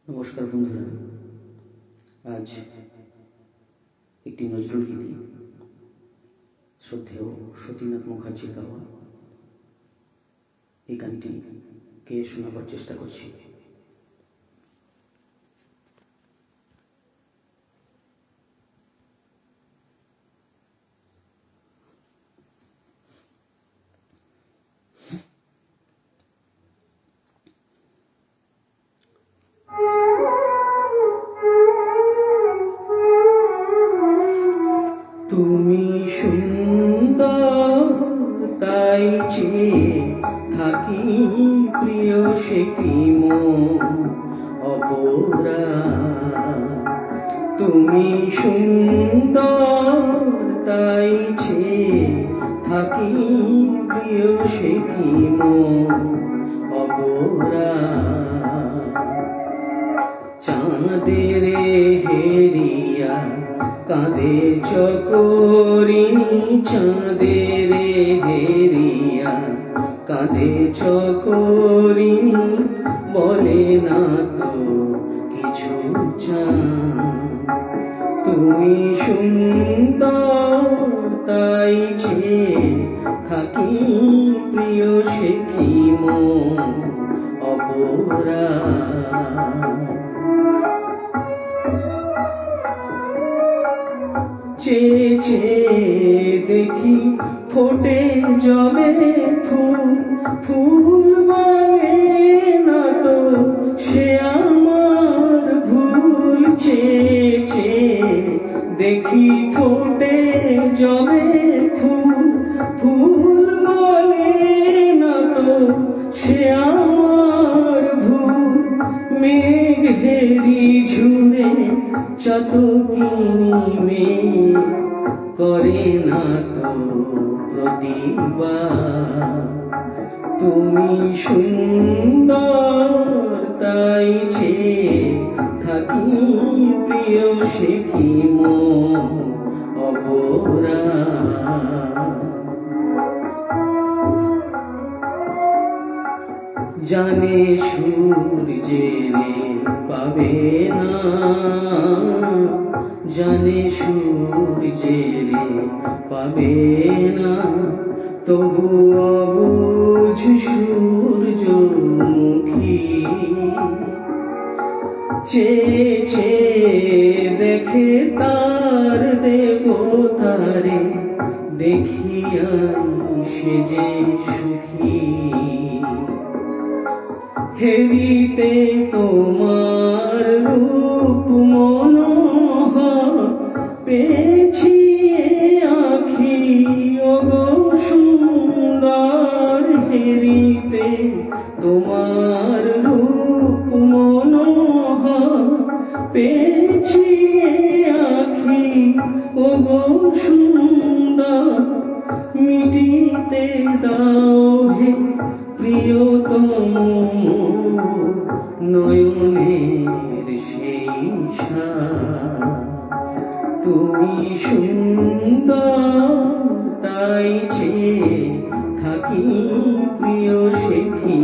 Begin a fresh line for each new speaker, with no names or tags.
নমস্কার বন্ধুরা, আজ একটি নজরুল গীতি শ্রদ্ধেয় সতীনাথ মুখার্জির গাওয়া এই গানটি কে শোনাবার চেষ্টা করছি। তুমি সুন্দর তাই চেয়ে থাকি প্রিয় সে কি অপরা। তুমি সুন্দর তাই চেয়ে থাকি প্রিয় সে কি অপরা। চাঁদের হেরিয়া কাঁদে চকরিনী, চাঁদের হেরিয়া কাঁদে চকরিনী, বলে না তো কিছু চান। তুমি সুন্দর তাই চেয়ে থাকি প্রিয় সে কি অপরা। চেয়ে চেয়ে দেখি ফোটে জবে ফুল, ফুল বলে না তো সে আমার ভুল। চেয়ে চেয়ে দেখি ফোটে জবে ফুল, ফুল বলে না তো সে আমার ভুল। মেঘ হেরি ঝুরে চাতকিনী মেয়ে করে না তো প্রতিবাদ। তুমি সুন্দর তাই চেয়ে থাকি প্রিয় সে কি অপরা। জানে সূর্যের পাবে না, জানে সূর্যের পাবে না, তবু অবুঝ সূর্যমুখী। চেয়ে চেয়ে দেখে তার দেবতারে, দেখিয়া সে যে সুখী। হেরিতে তোমার রূপ মনোহর পেয়েছি আখি ওগো সুন্দর। হেরিতে তোমার রূপ মনোহর পেয়েছি আখি ওগো সুন্দর। মিটিতে দাও হে প্রিয়তম নয়নের সেই সার। তুমি সুন্দর তাই চেয়ে থাকি প্রিয় সে কি